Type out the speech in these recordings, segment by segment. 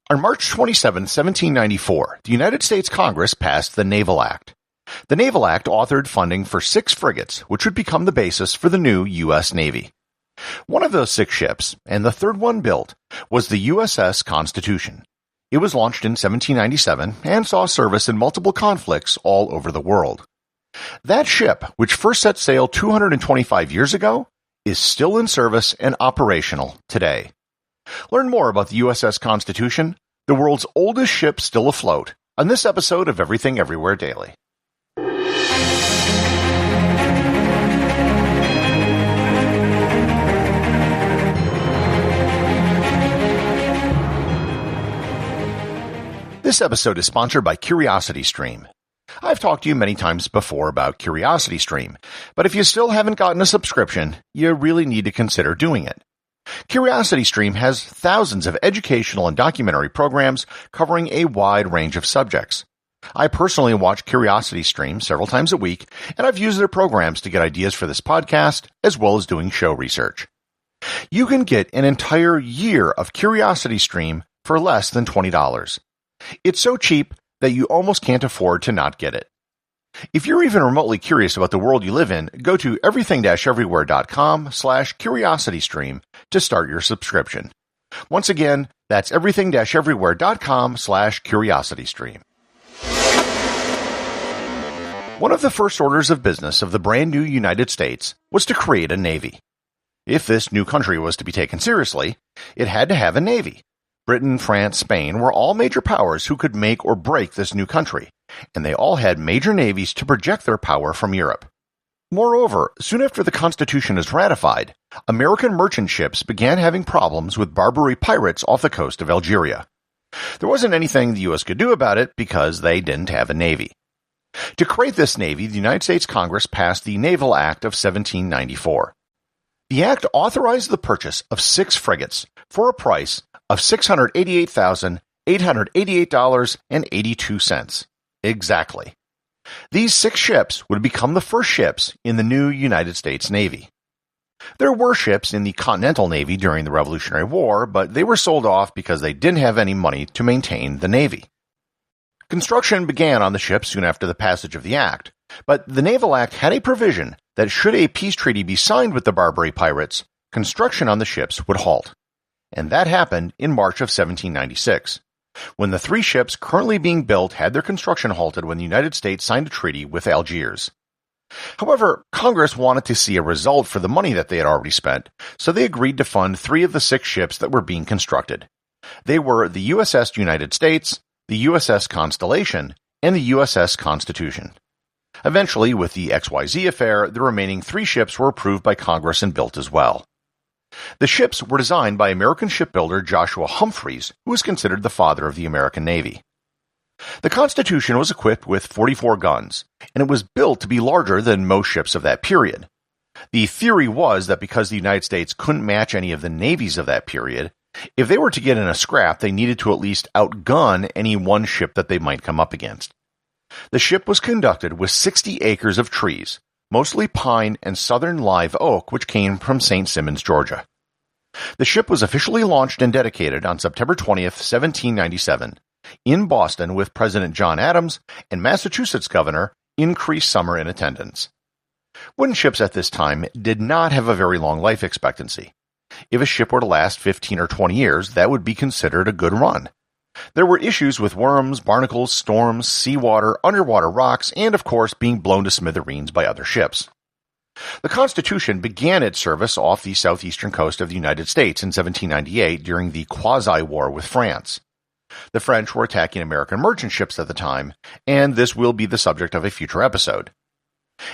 On March 27, 1794, the United States Congress passed the Naval Act. The Naval Act authored funding for 6 frigates, which would become the basis for the new U.S. Navy. One of those 6 ships, and the third one built, was the USS Constitution. It was launched in 1797 and saw service in multiple conflicts all over the world. That ship, which first set sail 225 years ago, is still in service and operational today. Learn more about the USS Constitution, the world's oldest ship still afloat, on this episode of Everything Everywhere Daily. This episode is sponsored by CuriosityStream. I've talked to you many times before about CuriosityStream, but if you still haven't gotten a subscription, you really need to consider doing it. CuriosityStream has thousands of educational and documentary programs covering a wide range of subjects. I personally watch CuriosityStream several times a week, and I've used their programs to get ideas for this podcast, as well as doing show research. You can get an entire year of CuriosityStream for less than $20. It's so cheap that you almost can't afford to not get it. If you're even remotely curious about the world you live in, go to everything-everywhere.com/curiositystream to start your subscription. Once again, that's everything-everywhere.com/curiositystream. One of the first orders of business of the brand new United States was to create a navy. If this new country was to be taken seriously, it had to have a navy. Britain, France, Spain were all major powers who could make or break this new country, and they all had major navies to project their power from Europe. Moreover, soon after the Constitution was ratified, American merchant ships began having problems with Barbary pirates off the coast of Algeria. There wasn't anything the U.S. could do about it because they didn't have a navy. To create this navy, the United States Congress passed the Naval Act of 1794. The act authorized the purchase of 6 frigates for a price of $688,888.82. Exactly. These 6 ships would become the first ships in the new United States Navy. There were ships in the Continental Navy during the Revolutionary War, but they were sold off because they didn't have any money to maintain the Navy. Construction began on the ships soon after the passage of the Act, but the Naval Act had a provision that should a peace treaty be signed with the Barbary pirates, construction on the ships would halt. And that happened in March of 1796, when the 3 ships currently being built had their construction halted when the United States signed a treaty with Algiers. However, Congress wanted to see a result for the money that they had already spent, so they agreed to fund 3 of the 6 ships that were being constructed. They were the USS United States, the USS Constellation, and the USS Constitution. Eventually, with the XYZ affair, the remaining 3 ships were approved by Congress and built as well. The ships were designed by American shipbuilder Joshua Humphreys, who was considered the father of the American Navy. The Constitution was equipped with 44 guns, and it was built to be larger than most ships of that period. The theory was that because the United States couldn't match any of the navies of that period, if they were to get in a scrap, they needed to at least outgun any one ship that they might come up against. The ship was conducted with 60 acres of trees, mostly pine and southern live oak, which came from St. Simons, Georgia. The ship was officially launched and dedicated on September 20th, 1797, in Boston with President John Adams and Massachusetts Governor Increase Summer in attendance. Wooden ships at this time did not have a very long life expectancy. If a ship were to last 15 or 20 years, that would be considered a good run. There were issues with worms, barnacles, storms, seawater, underwater rocks, and of course being blown to smithereens by other ships. The Constitution began its service off the southeastern coast of the United States in 1798 during the Quasi-War with France. The French were attacking American merchant ships at the time, and this will be the subject of a future episode.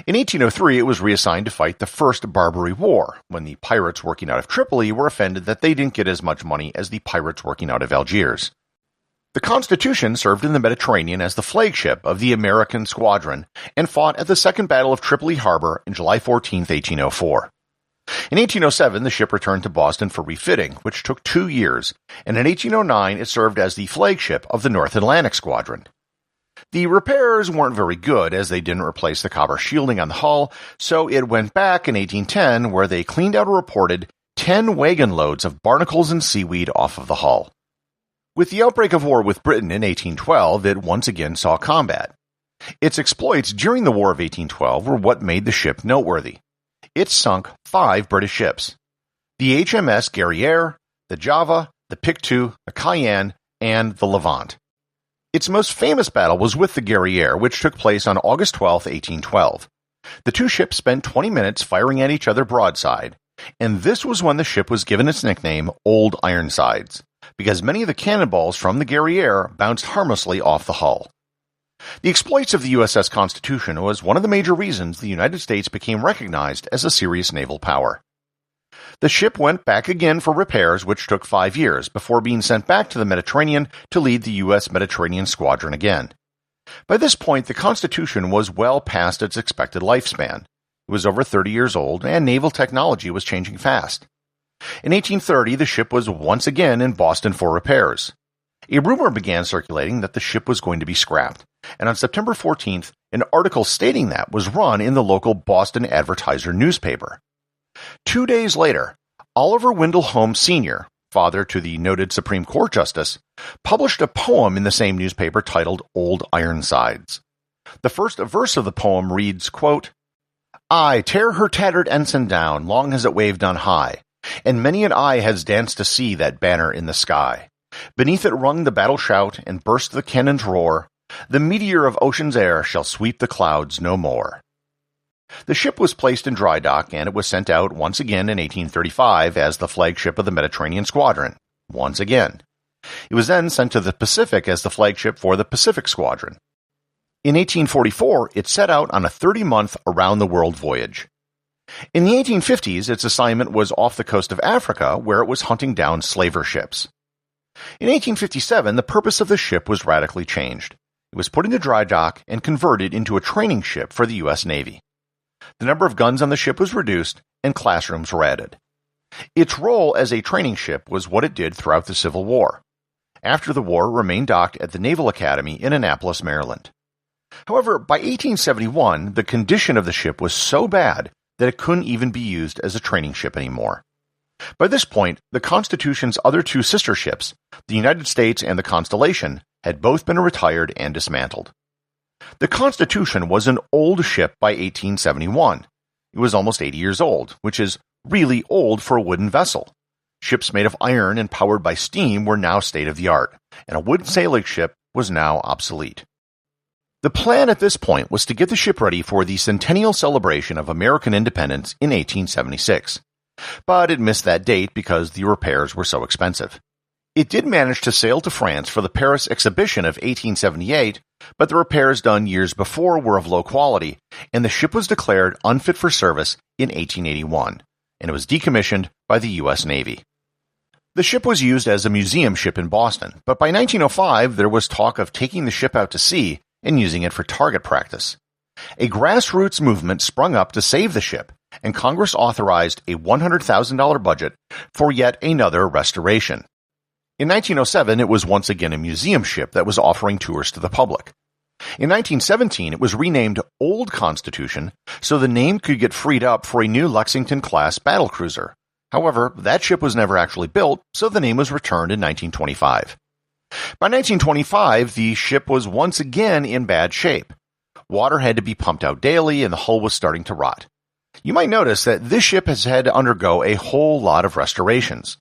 In 1803, it was reassigned to fight the First Barbary War, when the pirates working out of Tripoli were offended that they didn't get as much money as the pirates working out of Algiers. The Constitution served in the Mediterranean as the flagship of the American squadron and fought at the Second Battle of Tripoli Harbor on July 14, 1804. In 1807, the ship returned to Boston for refitting, which took 2 years, and in 1809 it served as the flagship of the North Atlantic Squadron. The repairs weren't very good, as they didn't replace the copper shielding on the hull, so it went back in 1810, where they cleaned out a reported 10 wagon loads of barnacles and seaweed off of the hull. With the outbreak of war with Britain in 1812, it once again saw combat. Its exploits during the War of 1812 were what made the ship noteworthy. It sunk 5 British ships: the HMS Guerriere, the Java, the Pictou, the Cayenne, and the Levant. Its most famous battle was with the Guerriere, which took place on August 12, 1812. The two ships spent 20 minutes firing at each other broadside, and this was when the ship was given its nickname Old Ironsides, because many of the cannonballs from the Guerriere bounced harmlessly off the hull. The exploits of the USS Constitution was one of the major reasons the United States became recognized as a serious naval power. The ship went back again for repairs, which took 5 years, before being sent back to the Mediterranean to lead the U.S. Mediterranean Squadron again. By this point, the Constitution was well past its expected lifespan. It was over 30 years old, and naval technology was changing fast. In 1830, the ship was once again in Boston for repairs. A rumor began circulating that the ship was going to be scrapped, and on September 14th, an article stating that was run in the local Boston Advertiser newspaper. 2 days later, Oliver Wendell Holmes Sr., father to the noted Supreme Court Justice, published a poem in the same newspaper titled Old Ironsides. The first verse of the poem reads, quote, "I tear her tattered ensign down, long has it waved on high, and many an eye has danced to see that banner in the sky. Beneath it rung the battle shout, and burst the cannon's roar. The meteor of ocean's air shall sweep the clouds no more." The ship was placed in dry dock, and it was sent out once again in 1835 as the flagship of the Mediterranean Squadron. Once again. It was then sent to the Pacific as the flagship for the Pacific Squadron. In 1844, it set out on a 30-month around-the-world voyage. In the 1850s, its assignment was off the coast of Africa, where it was hunting down slaver ships. In 1857, the purpose of the ship was radically changed. It was put into dry dock and converted into a training ship for the U.S. Navy. The number of guns on the ship was reduced, and classrooms were added. Its role as a training ship was what it did throughout the Civil War. After the war, it remained docked at the Naval Academy in Annapolis, Maryland. However, by 1871, the condition of the ship was so bad that it couldn't even be used as a training ship anymore. By this point, the Constitution's other 2 sister ships, the United States and the Constellation, had both been retired and dismantled. The Constitution was an old ship by 1871. It was almost 80 years old, which is really old for a wooden vessel. Ships made of iron and powered by steam were now state-of-the-art, and a wooden sailing ship was now obsolete. The plan at this point was to get the ship ready for the centennial celebration of American independence in 1876. But it missed that date because the repairs were so expensive. It did manage to sail to France for the Paris exhibition of 1878, but the repairs done years before were of low quality, and the ship was declared unfit for service in 1881, and it was decommissioned by the U.S. Navy. The ship was used as a museum ship in Boston, but by 1905 there was talk of taking the ship out to sea and using it for target practice. A grassroots movement sprung up to save the ship, and Congress authorized a $100,000 budget for yet another restoration. In 1907, it was once again a museum ship that was offering tours to the public. In 1917, it was renamed Old Constitution so the name could get freed up for a new Lexington-class battlecruiser. However, that ship was never actually built, so the name was returned in 1925. By 1925, the ship was once again in bad shape. Water had to be pumped out daily, and the hull was starting to rot. You might notice that this ship has had to undergo a whole lot of restorations.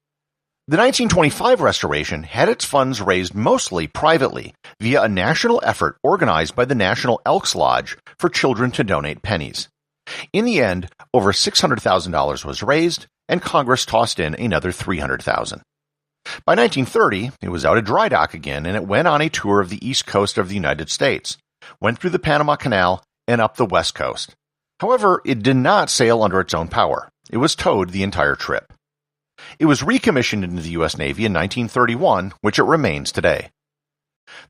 The 1925 restoration had its funds raised mostly privately via a national effort organized by the National Elks Lodge for children to donate pennies. In the end, over $600,000 was raised, and Congress tossed in another $300,000. By 1930, it was out of dry dock again, and it went on a tour of the east coast of the United States, went through the Panama Canal, and up the west coast. However, it did not sail under its own power. It was towed the entire trip. It was recommissioned into the U.S. Navy in 1931, which it remains today.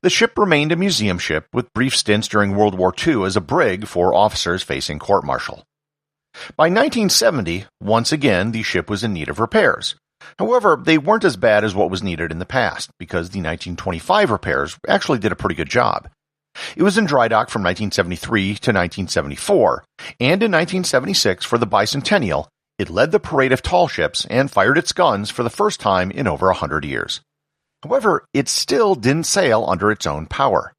The ship remained a museum ship with brief stints during World War II as a brig for officers facing court-martial. By 1970, once again, the ship was in need of repairs. However, they weren't as bad as what was needed in the past, because the 1925 repairs actually did a pretty good job. It was in dry dock from 1973 to 1974, and in 1976 for the bicentennial, it led the parade of tall ships and fired its guns for the first time in over 100 years. However, it still didn't sail under its own power.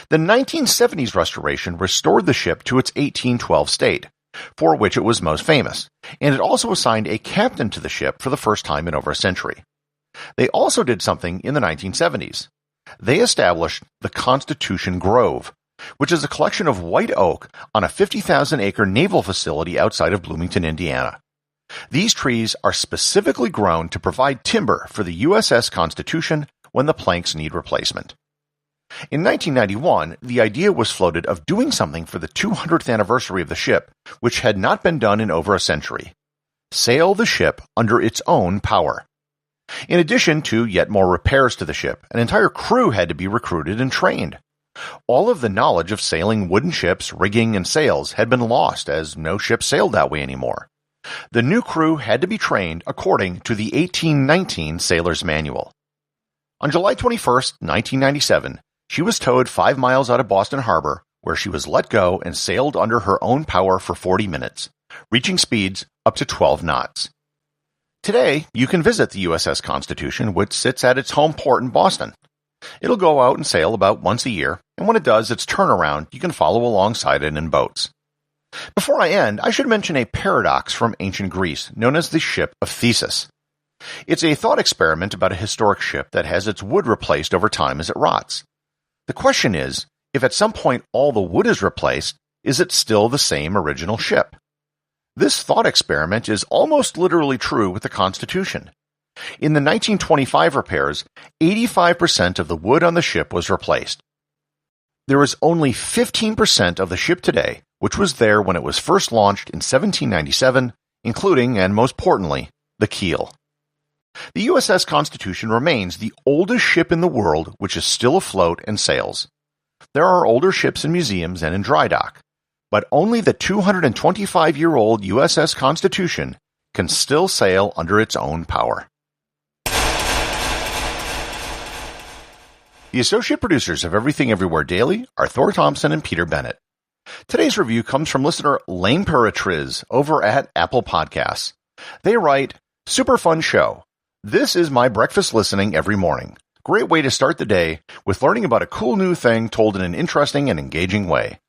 The 1970s restoration restored the ship to its 1812 state, for which it was most famous, and it also assigned a captain to the ship for the first time in over a century. They also did something in the 1970s. They established the Constitution Grove, which is a collection of white oak on a 50,000-acre naval facility outside of Bloomington, Indiana. These trees are specifically grown to provide timber for the USS Constitution when the planks need replacement. In 1991, the idea was floated of doing something for the 200th anniversary of the ship, which had not been done in over a century. Sail the ship under its own power. In addition to yet more repairs to the ship, an entire crew had to be recruited and trained. All of the knowledge of sailing wooden ships, rigging, and sails had been lost, as no ship sailed that way anymore. The new crew had to be trained according to the 1819 Sailor's Manual. On July 21, 1997, she was towed 5 miles out of Boston Harbor, where she was let go and sailed under her own power for 40 minutes, reaching speeds up to 12 knots. Today, you can visit the USS Constitution, which sits at its home port in Boston. It'll go out and sail about once a year, and when it does its turnaround, you can follow alongside it in boats. Before I end, I should mention a paradox from ancient Greece known as the Ship of Thesis. It's a thought experiment about a historic ship that has its wood replaced over time as it rots. The question is, if at some point all the wood is replaced, is it still the same original ship? This thought experiment is almost literally true with the Constitution. In the 1925 repairs, 85% of the wood on the ship was replaced. There is only 15% of the ship today, which was there when it was first launched in 1797, including, and most importantly, the keel. The USS Constitution remains the oldest ship in the world which is still afloat and sails. There are older ships in museums and in dry dock, but only the 225-year-old USS Constitution can still sail under its own power. The associate producers of Everything Everywhere Daily are Thor, Thomsen, and Peter Bennett. Today's review comes from listener Lamperatrizz over at Apple Podcasts. They write, "Super fun show. This is my breakfast listening every morning. Great way to start the day with learning about a cool new thing told in an interesting and engaging way."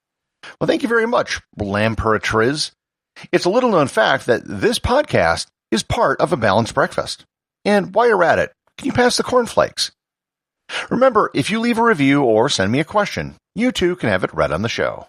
Well, thank you very much, Lamperatrizz. It's a little-known fact that this podcast is part of a balanced breakfast. And while you're at it, can you pass the cornflakes? Remember, if you leave a review or send me a question, you too can have it read on the show.